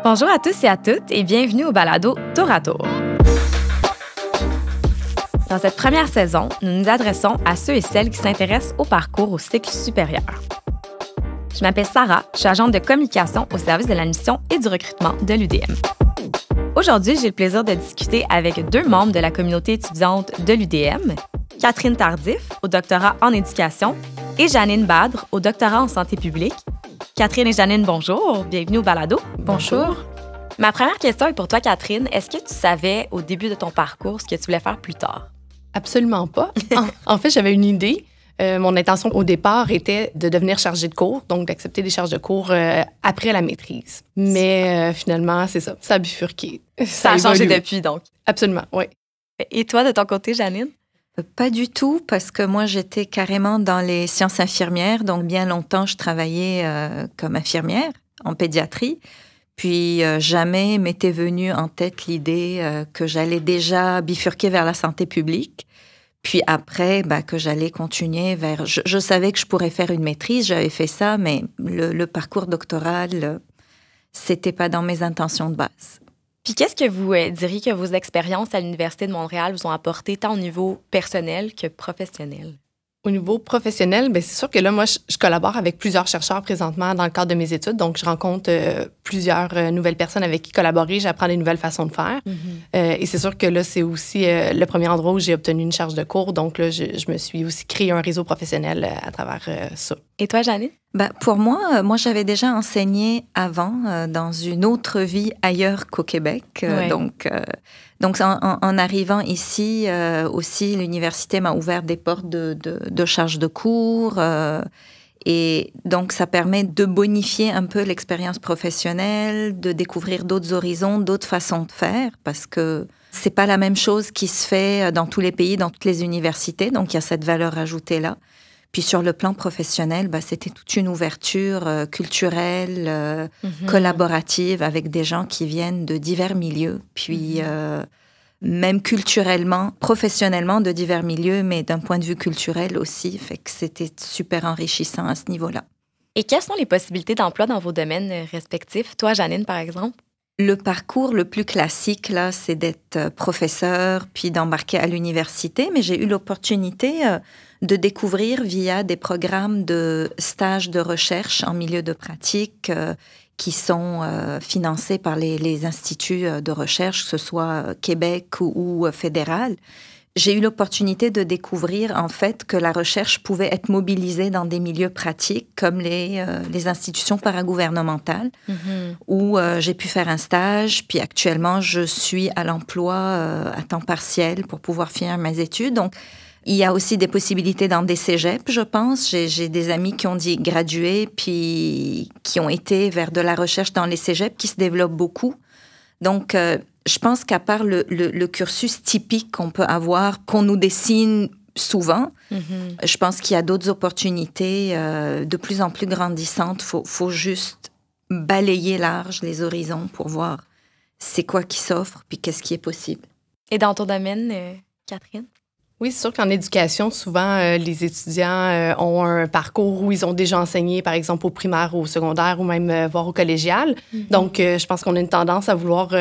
Bonjour à tous et à toutes et bienvenue au balado Tour à Tour. Dans cette première saison, nous nous adressons à ceux et celles qui s'intéressent au parcours au cycle supérieur. Je m'appelle Sarah, je suis agente de communication au service de l'admission et du recrutement de l'UDM. Aujourd'hui, j'ai le plaisir de discuter avec deux membres de la communauté étudiante de l'UDM, Catherine Tardif, au doctorat en éducation, et Janine Badre, au doctorat en santé publique. Catherine et Janine, bonjour, bienvenue au balado. Bonjour. Ma première question est pour toi, Catherine. Est-ce que tu savais au début de ton parcours ce que tu voulais faire plus tard? Absolument pas. En fait, j'avais une idée. Mon intention au départ était de devenir chargée de cours, donc d'accepter des charges de cours après la maîtrise. Mais finalement, c'est ça, ça a bifurqué. Ça a changé depuis, donc. Absolument, oui. Et toi, de ton côté, Janine? Pas du tout, parce que moi, j'étais carrément dans les sciences infirmières. Donc, bien longtemps, je travaillais comme infirmière en pédiatrie. Puis, jamais m'était venue en tête l'idée que j'allais déjà bifurquer vers la santé publique. Puis après, que j'allais continuer vers... Je savais que je pourrais faire une maîtrise, j'avais fait ça, mais le parcours doctoral, c'était pas dans mes intentions de base. Puis qu'est-ce que vous diriez que vos expériences à l'Université de Montréal vous ont apporté tant au niveau personnel que professionnel? Au niveau professionnel, bien, c'est sûr que là, moi, je collabore avec plusieurs chercheurs présentement dans le cadre de mes études. Donc, je rencontre plusieurs nouvelles personnes avec qui collaborer. J'apprends des nouvelles façons de faire. Mm-hmm. Et c'est sûr que là, c'est aussi le premier endroit où j'ai obtenu une charge de cours. Donc, là, je me suis aussi créé un réseau professionnel à travers ça. Et toi, Janine? Pour moi, j'avais déjà enseigné avant dans une autre vie ailleurs qu'au Québec. Ouais. Donc en arrivant ici, aussi, l'université m'a ouvert des portes de charge de cours. Et donc, ça permet de bonifier un peu l'expérience professionnelle, de découvrir d'autres horizons, d'autres façons de faire, parce que c'est pas la même chose qui se fait dans tous les pays, dans toutes les universités. Donc, il y a cette valeur ajoutée-là. Puis sur le plan professionnel, c'était toute une ouverture culturelle, collaborative avec des gens qui viennent de divers milieux. Puis même culturellement, professionnellement de divers milieux, mais d'un point de vue culturel aussi. Fait que c'était super enrichissant à ce niveau-là. Et quelles sont les possibilités d'emploi dans vos domaines respectifs? Toi, Janine, par exemple? Le parcours le plus classique, là, c'est d'être professeur puis d'embarquer à l'université. Mais j'ai eu l'opportunité de découvrir via des programmes de stage de recherche en milieu de pratique qui sont financés par les instituts de recherche, que ce soit Québec ou fédéral. J'ai eu l'opportunité de découvrir, en fait, que la recherche pouvait être mobilisée dans des milieux pratiques comme les institutions paragouvernementales, où j'ai pu faire un stage. Puis actuellement, je suis à l'emploi à temps partiel pour pouvoir finir mes études. Donc, il y a aussi des possibilités dans des cégeps, je pense. J'ai des amis qui ont dit graduer, puis qui ont été vers de la recherche dans les cégeps, qui se développent beaucoup. Donc, je pense qu'à part le cursus typique qu'on peut avoir, qu'on nous dessine souvent, je pense qu'il y a d'autres opportunités de plus en plus grandissantes. Faut juste balayer large les horizons pour voir c'est quoi qui s'offre puis qu'est-ce qui est possible. Et dans ton domaine, Catherine? Oui, c'est sûr qu'en éducation, souvent, les étudiants ont un parcours où ils ont déjà enseigné, par exemple, au primaire ou au secondaire ou même voire au collégial. Donc, je pense qu'on a une tendance à vouloir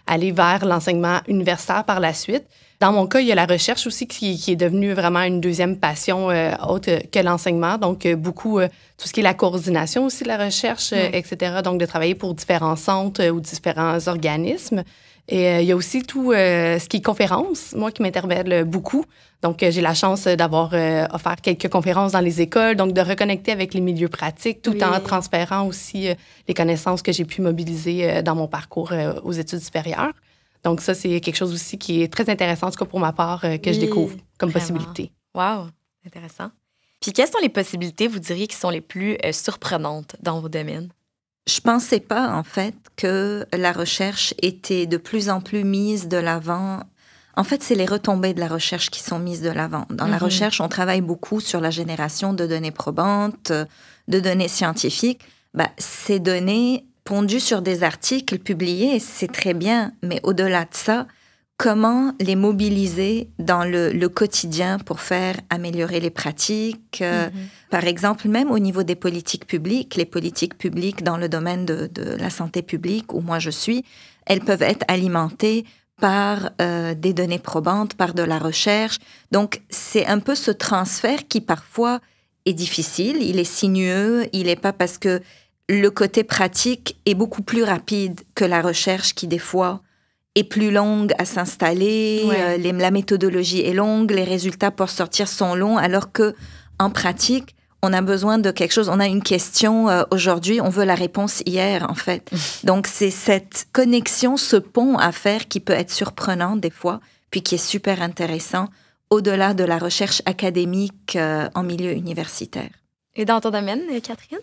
aller vers l'enseignement universitaire par la suite. Dans mon cas, il y a la recherche aussi qui est devenue vraiment une deuxième passion autre que l'enseignement. Donc, beaucoup, tout ce qui est la coordination aussi de la recherche, etc. Donc, de travailler pour différents centres ou différents organismes. Et il y a aussi tout ce qui est conférences, moi, qui m'interpelle beaucoup. Donc, j'ai la chance d'avoir offert quelques conférences dans les écoles, donc de reconnecter avec les milieux pratiques, tout en transférant aussi les connaissances que j'ai pu mobiliser dans mon parcours aux études supérieures. Donc, ça, c'est quelque chose aussi qui est très intéressant, en tout cas pour ma part, que je découvre comme possibilité. Wow, intéressant. Puis, quelles sont les possibilités, vous diriez, qui sont les plus surprenantes dans vos domaines? Je pensais pas, en fait, que la recherche était de plus en plus mise de l'avant. En fait, c'est les retombées de la recherche qui sont mises de l'avant. Dans la recherche, on travaille beaucoup sur la génération de données probantes, de données scientifiques. Ces données pondues sur des articles publiés, c'est très bien. Mais au-delà de ça, comment les mobiliser dans le quotidien pour faire améliorer les pratiques. Par exemple, même au niveau des politiques publiques, les politiques publiques dans le domaine de la santé publique, où moi je suis, elles peuvent être alimentées par des données probantes, par de la recherche. Donc, c'est un peu ce transfert qui parfois est difficile, il est sinueux, il n'est pas parce que le côté pratique est beaucoup plus rapide que la recherche qui, des fois, est plus longue à s'installer, la méthodologie est longue, les résultats pour sortir sont longs, alors que en pratique, on a besoin de quelque chose. On a une question aujourd'hui, on veut la réponse hier, en fait. Donc, c'est cette connexion, ce pont à faire qui peut être surprenant des fois, puis qui est super intéressant, au-delà de la recherche académique en milieu universitaire. Et dans ton domaine, Catherine?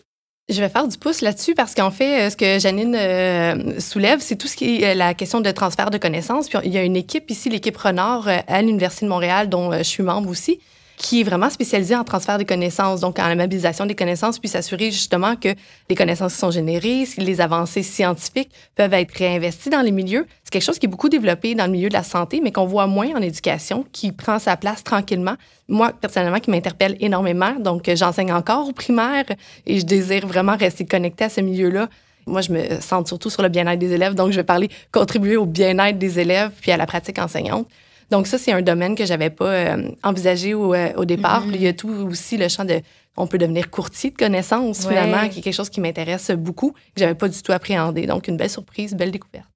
Je vais faire du pouce là-dessus parce qu'en fait, ce que Janine soulève, c'est tout ce qui est la question de transfert de connaissances. Puis il y a une équipe ici, l'équipe Renard à l'Université de Montréal, dont je suis membre aussi, qui est vraiment spécialisée en transfert des connaissances, donc en la mobilisation des connaissances, puis s'assurer justement que les connaissances qui sont générées, les avancées scientifiques peuvent être réinvesties dans les milieux. C'est quelque chose qui est beaucoup développé dans le milieu de la santé, mais qu'on voit moins en éducation, qui prend sa place tranquillement. Moi, personnellement, qui m'interpelle énormément. Donc, j'enseigne encore au primaire et je désire vraiment rester connectée à ce milieu-là. Moi, je me centre surtout sur le bien-être des élèves, donc je vais contribuer au bien-être des élèves puis à la pratique enseignante. Donc ça, c'est un domaine que j'avais pas envisagé au départ. Puis il y a tout aussi le champ de... On peut devenir courtier de connaissances, finalement, qui est quelque chose qui m'intéresse beaucoup, que j'avais pas du tout appréhendé. Donc, une belle surprise, belle découverte.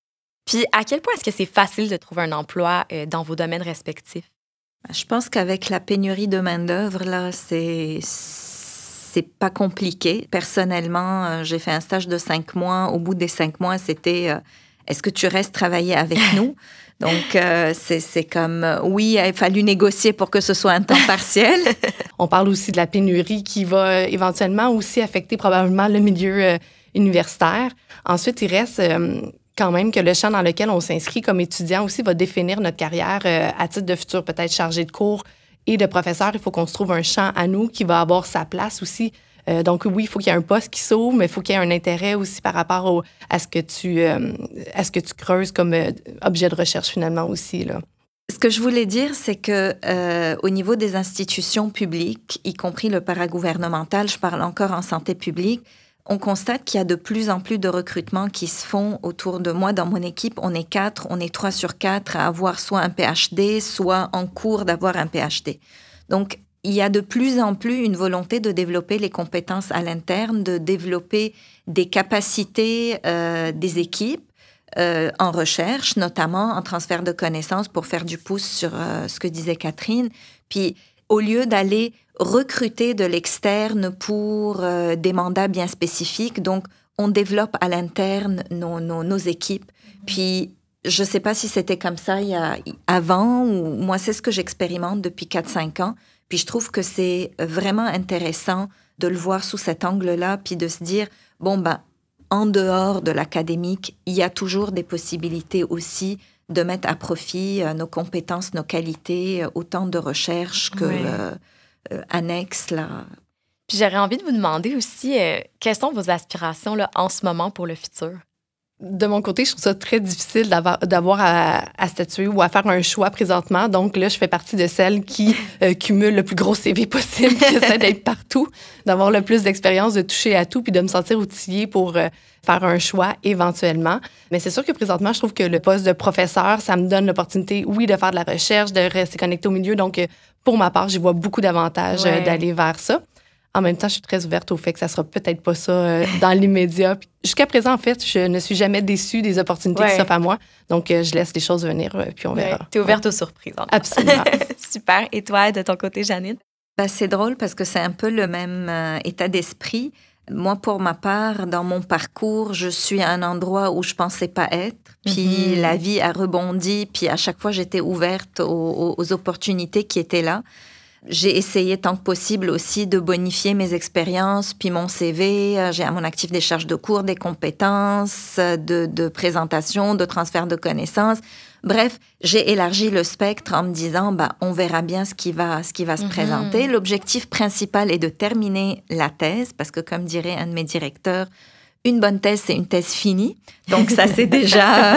Puis, à quel point est-ce que c'est facile de trouver un emploi dans vos domaines respectifs? Je pense qu'avec la pénurie de main-d'œuvre, là, c'est pas compliqué. Personnellement, j'ai fait un stage de 5 mois. Au bout des 5 mois, c'était est-ce que tu restes travailler avec nous? Donc, c'est comme, oui, il a fallu négocier pour que ce soit un temps partiel. On parle aussi de la pénurie qui va éventuellement aussi affecter probablement le milieu universitaire. Ensuite, il reste quand même que le champ dans lequel on s'inscrit comme étudiant aussi va définir notre carrière à titre de futur peut-être chargé de cours et de professeur. Il faut qu'on se trouve un champ à nous qui va avoir sa place aussi. Donc oui, il faut qu'il y ait un poste qui s'ouvre, mais il faut qu'il y ait un intérêt aussi par rapport à ce que tu creuses comme objet de recherche finalement aussi, là. Ce que je voulais dire, c'est que au niveau des institutions publiques, y compris le paragouvernemental, je parle encore en santé publique, on constate qu'il y a de plus en plus de recrutements qui se font autour de moi. Dans mon équipe, on est 3 sur 4 à avoir soit un PhD, soit en cours d'avoir un PhD. Donc, il y a de plus en plus une volonté de développer les compétences à l'interne, de développer des capacités des équipes en recherche, notamment en transfert de connaissances pour faire du pouce sur ce que disait Catherine. Puis, au lieu d'aller recruter de l'externe pour des mandats bien spécifiques, donc on développe à l'interne nos équipes. Puis, je ne sais pas si c'était comme ça avant, ou moi, c'est ce que j'expérimente depuis 4-5 ans. Puis je trouve que c'est vraiment intéressant de le voir sous cet angle-là, puis de se dire, en dehors de l'académique, il y a toujours des possibilités aussi de mettre à profit nos compétences, nos qualités, autant de recherche que annexes, là. Puis j'aurais envie de vous demander aussi, quelles sont vos aspirations là, en ce moment pour le futur? De mon côté, je trouve ça très difficile d'avoir à statuer ou à faire un choix présentement. Donc là, je fais partie de celles qui cumulent le plus gros CV possible, qui essaient d'être partout, d'avoir le plus d'expérience, de toucher à tout, puis de me sentir outillée pour faire un choix éventuellement. Mais c'est sûr que présentement, je trouve que le poste de professeur, ça me donne l'opportunité, oui, de faire de la recherche, de rester connectée au milieu. Donc, pour ma part, j'y vois beaucoup d'avantages d'aller vers ça. En même temps, je suis très ouverte au fait que ça sera peut-être pas ça dans l'immédiat. Jusqu'à présent, en fait, je ne suis jamais déçue des opportunités qui s'offrent à moi. Donc, je laisse les choses venir, puis on verra. Tu es ouverte aux surprises. Absolument. Super. Et toi, de ton côté, Janine? C'est drôle parce que c'est un peu le même état d'esprit. Moi, pour ma part, dans mon parcours, je suis à un endroit où je pensais pas être. Puis la vie a rebondi. Puis à chaque fois, j'étais ouverte aux opportunités qui étaient là. J'ai essayé tant que possible aussi de bonifier mes expériences, puis mon CV. J'ai à mon actif des charges de cours, des compétences, de présentation, de transfert de connaissances. Bref, j'ai élargi le spectre en me disant, on verra bien ce qui va se présenter. L'objectif principal est de terminer la thèse, parce que comme dirait un de mes directeurs, une bonne thèse, c'est une thèse finie. Donc, ça, c'est déjà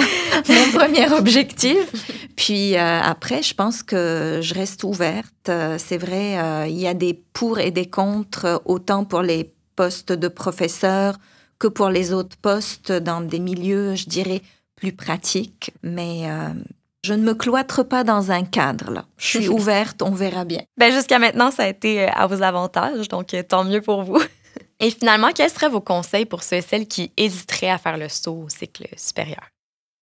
mon premier objectif. Puis après, je pense que je reste ouverte. C'est vrai, il y a des pour et des contre, autant pour les postes de professeur que pour les autres postes dans des milieux, je dirais, plus pratiques. Mais je ne me cloître pas dans un cadre, là. Je suis ouverte, on verra bien. Bien, jusqu'à maintenant, ça a été à vos avantages, donc tant mieux pour vous. Et finalement, quels seraient vos conseils pour ceux et celles qui hésiteraient à faire le saut au cycle supérieur?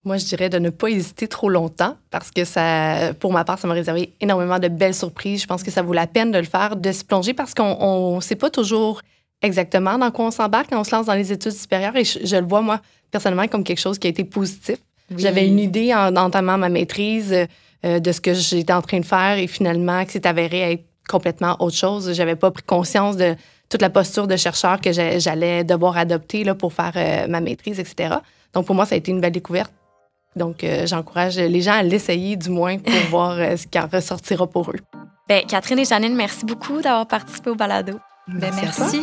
Moi, je dirais de ne pas hésiter trop longtemps parce que ça, pour ma part, ça m'a réservé énormément de belles surprises. Je pense que ça vaut la peine de le faire, de se plonger parce qu'on ne sait pas toujours exactement dans quoi on s'embarque quand on se lance dans les études supérieures. Et je le vois, moi, personnellement, comme quelque chose qui a été positif. Oui. J'avais une idée en entamant ma maîtrise de ce que j'étais en train de faire et finalement, que c'est avéré être complètement autre chose. Je n'avais pas pris conscience de toute la posture de chercheur que j'allais devoir adopter là, pour faire ma maîtrise, etc. Donc, pour moi, ça a été une belle découverte. Donc, j'encourage les gens à l'essayer, du moins, pour voir ce qui en ressortira pour eux. Bien, Catherine et Janine, merci beaucoup d'avoir participé au balado. Merci.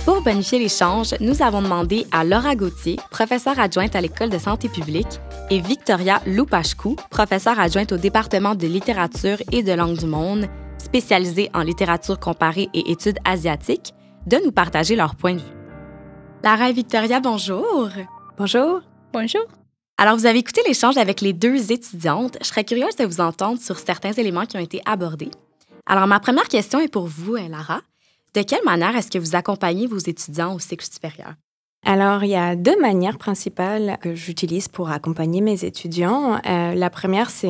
Pour bonifier l'échange, nous avons demandé à Laura Gauthier, professeure adjointe à l'École de santé publique, et Victoria Lupashku, professeure adjointe au département de littérature et de langue du monde, spécialisée en littérature comparée et études asiatiques, de nous partager leur point de vue. Lara et Victoria, bonjour. Bonjour. Bonjour. Alors, vous avez écouté l'échange avec les deux étudiantes. Je serais curieuse de vous entendre sur certains éléments qui ont été abordés. Alors, ma première question est pour vous, Lara. De quelle manière est-ce que vous accompagnez vos étudiants au cycle supérieur? Alors, il y a deux manières principales que j'utilise pour accompagner mes étudiants. La première, c'est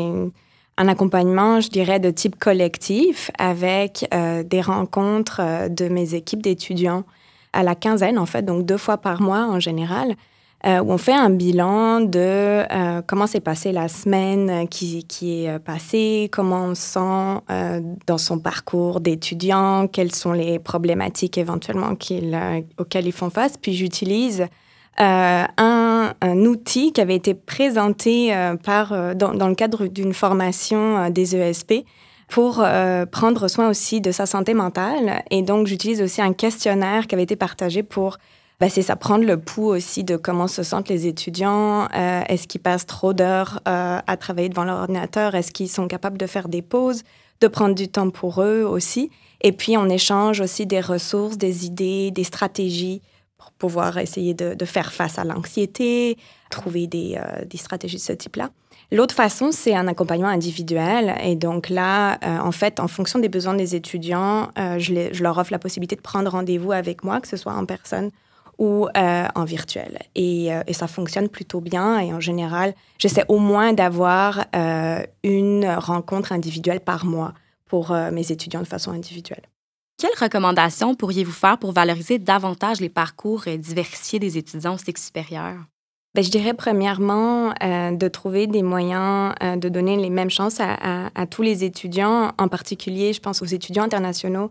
un accompagnement, je dirais, de type collectif avec des rencontres de mes équipes d'étudiants à la quinzaine, en fait, donc 2 fois par mois en général, où on fait un bilan de comment s'est passée la semaine qui est passée, comment on se sent dans son parcours d'étudiant, quelles sont les problématiques éventuellement auxquelles ils font face. Puis j'utilise un outil qui avait été présenté dans le cadre d'une formation des ESP pour prendre soin aussi de sa santé mentale. Et donc, j'utilise aussi un questionnaire qui avait été partagé pour c'est ça, prendre le pouls aussi de comment se sentent les étudiants. Est-ce qu'ils passent trop d'heures à travailler devant leur ordinateur? Est-ce qu'ils sont capables de faire des pauses, de prendre du temps pour eux aussi? Et puis, on échange aussi des ressources, des idées, des stratégies pour pouvoir essayer de faire face à l'anxiété, trouver des stratégies de ce type-là. L'autre façon, c'est un accompagnement individuel. Et donc là, en fait, en fonction des besoins des étudiants, je leur offre la possibilité de prendre rendez-vous avec moi, que ce soit en personne ou en virtuel. Et ça fonctionne plutôt bien. Et en général, j'essaie au moins d'avoir une rencontre individuelle par mois pour mes étudiants de façon individuelle. Quelles recommandations pourriez-vous faire pour valoriser davantage les parcours diversifiés des étudiants au cycle supérieur? Je dirais premièrement de trouver des moyens de donner les mêmes chances à tous les étudiants. En particulier, je pense aux étudiants internationaux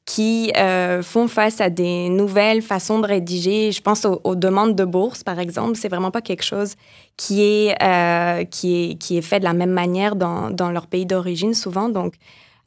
qui font face à des nouvelles façons de rédiger. Je pense aux demandes de bourse, par exemple. C'est vraiment pas quelque chose qui est fait de la même manière dans leur pays d'origine, souvent. Donc,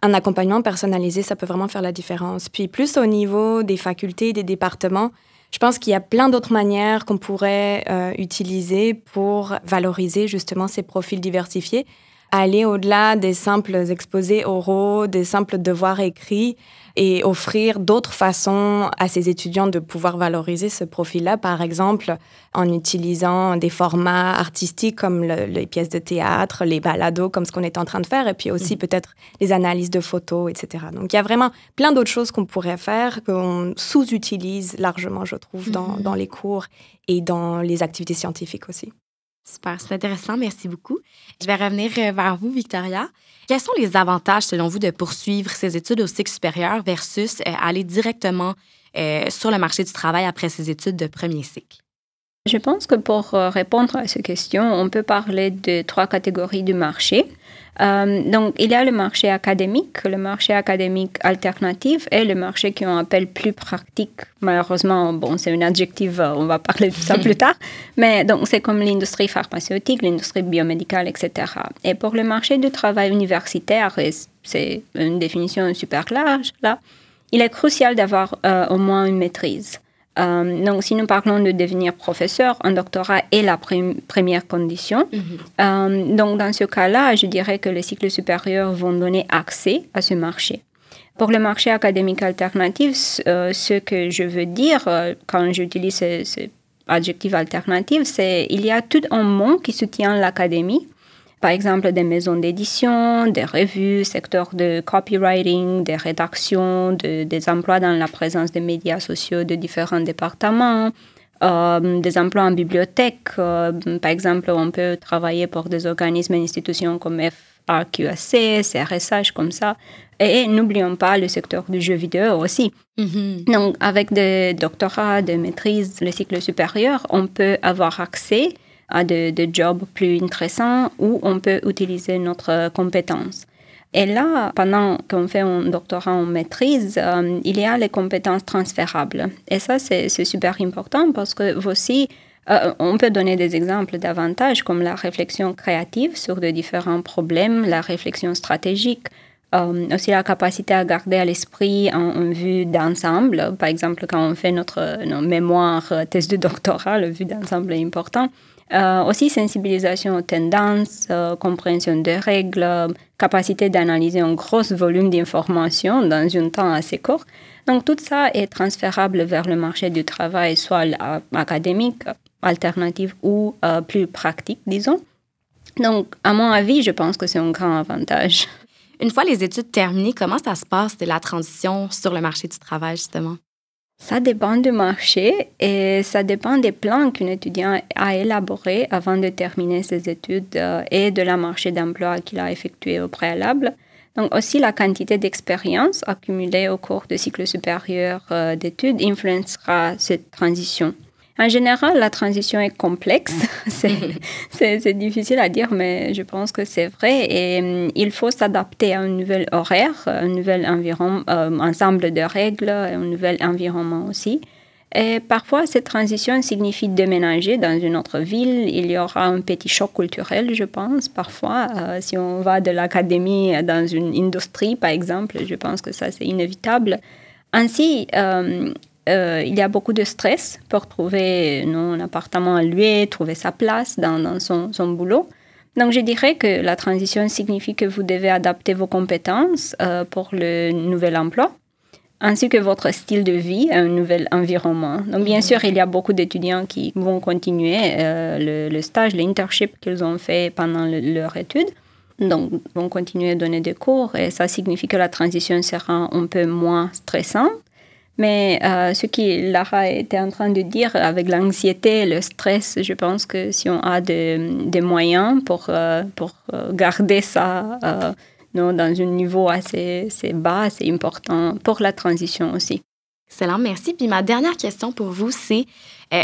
un accompagnement personnalisé, ça peut vraiment faire la différence. Puis, plus au niveau des facultés, des départements, je pense qu'il y a plein d'autres manières qu'on pourrait utiliser pour valoriser justement ces profils diversifiés, aller au-delà des simples exposés oraux, des simples devoirs écrits et offrir d'autres façons à ces étudiants de pouvoir valoriser ce profil-là, par exemple en utilisant des formats artistiques comme les pièces de théâtre, les balados, comme ce qu'on est en train de faire, et puis aussi peut-être les analyses de photos, etc. Donc, il y a vraiment plein d'autres choses qu'on pourrait faire, qu'on sous-utilise largement, je trouve, dans les cours et dans les activités scientifiques aussi. Super, c'est intéressant. Merci beaucoup. Je vais revenir vers vous, Victoria. Quels sont les avantages, selon vous, de poursuivre ces études au cycle supérieur versus aller directement sur le marché du travail après ces études de premier cycle? Je pense que pour répondre à ces questions, on peut parler de 3 catégories de marché. Donc, il y a le marché académique alternatif et le marché qu'on appelle plus pratique. Malheureusement, c'est un adjectif, on va parler de ça plus tard. Mais donc, c'est comme l'industrie pharmaceutique, l'industrie biomédicale, etc. Et pour le marché du travail universitaire, et c'est une définition super large, là, il est crucial d'avoir au moins une maîtrise. Donc, si nous parlons de devenir professeur, un doctorat est la première condition. Donc, dans ce cas-là, je dirais que les cycles supérieurs vont donner accès à ce marché. Pour le marché académique alternatif, ce que je veux dire quand j'utilise ce adjectif alternatif, c'est qu'il y a tout un monde qui soutient l'académie. Par exemple, des maisons d'édition, des revues, secteurs de copywriting, des rédactions, des emplois dans la présence des médias sociaux de différents départements, des emplois en bibliothèque. Par exemple, on peut travailler pour des organismes et institutions comme FRQSC, CRSH, comme ça. Et n'oublions pas le secteur du jeu vidéo aussi. Donc, avec des doctorats, des maîtrises, le cycle supérieur, on peut avoir accès à des jobs plus intéressants où on peut utiliser notre compétence. Et là, pendant qu'on fait un doctorat en maîtrise, il y a les compétences transférables. Et ça, c'est super important parce que aussi, on peut donner des exemples d'avantages comme la réflexion créative sur de différents problèmes, la réflexion stratégique, aussi la capacité à garder à l'esprit une vue d'ensemble. Par exemple, quand on fait notre mémoire, thèse de doctorat, la vue d'ensemble est importante. Aussi sensibilisation aux tendances, compréhension des règles, capacité d'analyser un gros volume d'informations dans un temps assez court. Donc tout ça est transférable vers le marché du travail, soit académique, alternatif ou plus pratique, disons. Donc à mon avis, je pense que c'est un grand avantage. Une fois les études terminées, comment ça se passe de la transition sur le marché du travail, justement? Ça dépend du marché et ça dépend des plans qu'un étudiant a élaborés avant de terminer ses études et de la marché d'emploi qu'il a effectué au préalable. Donc aussi, la quantité d'expérience accumulée au cours du cycle supérieur d'études influencera cette transition. En général, la transition est complexe. C'est difficile à dire, mais je pense que c'est vrai. Et il faut s'adapter à un nouvel horaire, un nouvel ensemble de règles, un nouvel environnement aussi. Et parfois, cette transition signifie déménager dans une autre ville. Il y aura un petit choc culturel, je pense, parfois. Si on va de l'académie dans une industrie, par exemple, je pense que ça, c'est inévitable. Ainsi, il y a beaucoup de stress pour trouver un appartement à louer, trouver sa place dans son boulot. Donc, je dirais que la transition signifie que vous devez adapter vos compétences pour le nouvel emploi, ainsi que votre style de vie à un nouvel environnement. Donc, bien sûr, il y a beaucoup d'étudiants qui vont continuer le stage, l'internship qu'ils ont fait pendant leur étude. Donc, vont continuer à donner des cours et ça signifie que la transition sera un peu moins stressante. Mais ce que Lara était en train de dire avec l'anxiété, le stress, je pense que si on a des moyens pour garder ça dans un niveau assez bas, c'est important pour la transition aussi. Excellent, merci. Puis ma dernière question pour vous, c'est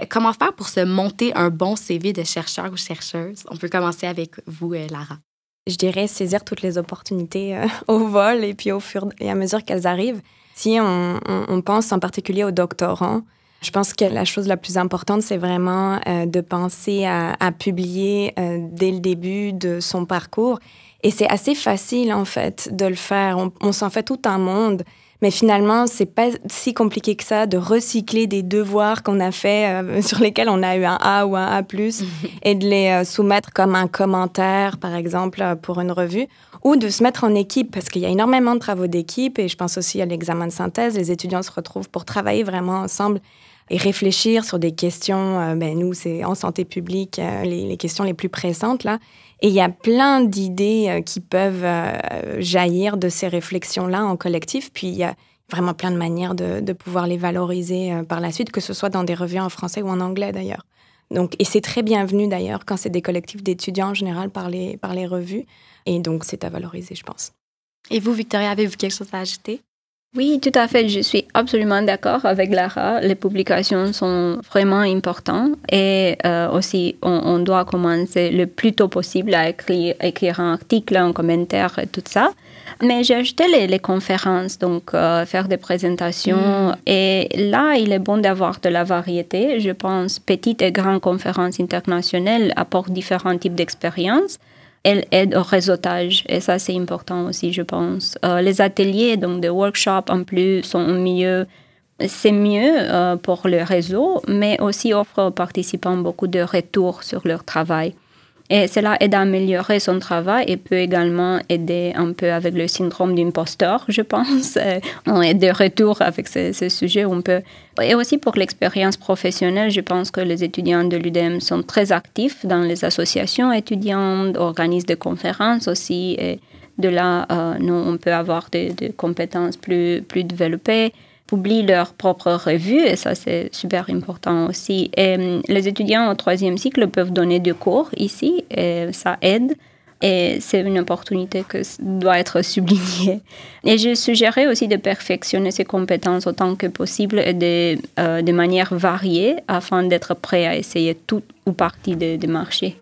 comment faire pour se monter un bon CV de chercheur ou chercheuse? On peut commencer avec vous, Lara. Je dirais saisir toutes les opportunités au vol et puis au fur et à mesure qu'elles arrivent. Si on pense en particulier aux doctorants, je pense que la chose la plus importante, c'est vraiment de penser à publier dès le début de son parcours. Et c'est assez facile, en fait, de le faire. On s'en fait tout un monde. Mais finalement, c'est pas si compliqué que ça de recycler des devoirs qu'on a fait, sur lesquels on a eu un A ou un A+, et de les soumettre comme un commentaire, par exemple, pour une revue, ou de se mettre en équipe, parce qu'il y a énormément de travaux d'équipe, et je pense aussi à l'examen de synthèse. Les étudiants se retrouvent pour travailler vraiment ensemble et réfléchir sur des questions, nous, c'est en santé publique, les questions les plus pressantes, là. Et il y a plein d'idées qui peuvent jaillir de ces réflexions-là en collectif. Puis il y a vraiment plein de manières de pouvoir les valoriser par la suite, que ce soit dans des revues en français ou en anglais d'ailleurs. Donc, et c'est très bienvenu d'ailleurs quand c'est des collectifs d'étudiants en général par les revues. Et donc c'est à valoriser, je pense. Et vous, Victoria, avez-vous quelque chose à ajouter? Oui, tout à fait. Je suis absolument d'accord avec Lara. Les publications sont vraiment importantes et aussi on doit commencer le plus tôt possible à écrire un article, un commentaire et tout ça. Mais j'ai ajouté les conférences, donc faire des présentations. Et là, il est bon d'avoir de la variété. Je pense petites et grandes conférences internationales apportent différents types d'expériences. Elle aide au réseautage et ça, c'est important aussi, je pense. Les ateliers, donc des workshops en plus, sont mieux c'est mieux pour le réseau, mais aussi offre aux participants beaucoup de retours sur leur travail. Et cela aide à améliorer son travail et peut également aider un peu avec le syndrome d'imposteur, je pense. On est de retour avec ce sujet. Et aussi pour l'expérience professionnelle, je pense que les étudiants de l'UDM sont très actifs dans les associations étudiantes, organisent des conférences aussi. Et de là, nous, on peut avoir des compétences plus développées, publient leurs propres revues, et ça, c'est super important aussi. Et les étudiants au 3e cycle peuvent donner des cours ici, et ça aide. Et c'est une opportunité qui doit être soulignée. Et je suggérais aussi de perfectionner ses compétences autant que possible et de manière variée afin d'être prêt à essayer tout ou partie des marchés.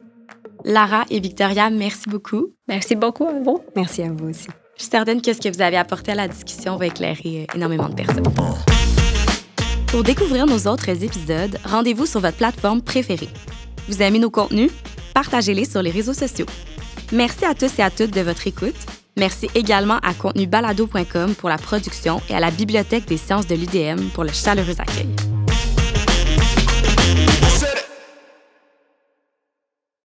Lara et Victoria, merci beaucoup. Merci beaucoup à vous. Merci à vous aussi. Je suis certaine que ce que vous avez apporté à la discussion va éclairer énormément de personnes. Pour découvrir nos autres épisodes, rendez-vous sur votre plateforme préférée. Vous aimez nos contenus? Partagez-les sur les réseaux sociaux. Merci à tous et à toutes de votre écoute. Merci également à contenubalado.com pour la production et à la Bibliothèque des sciences de l'UDM pour le chaleureux accueil.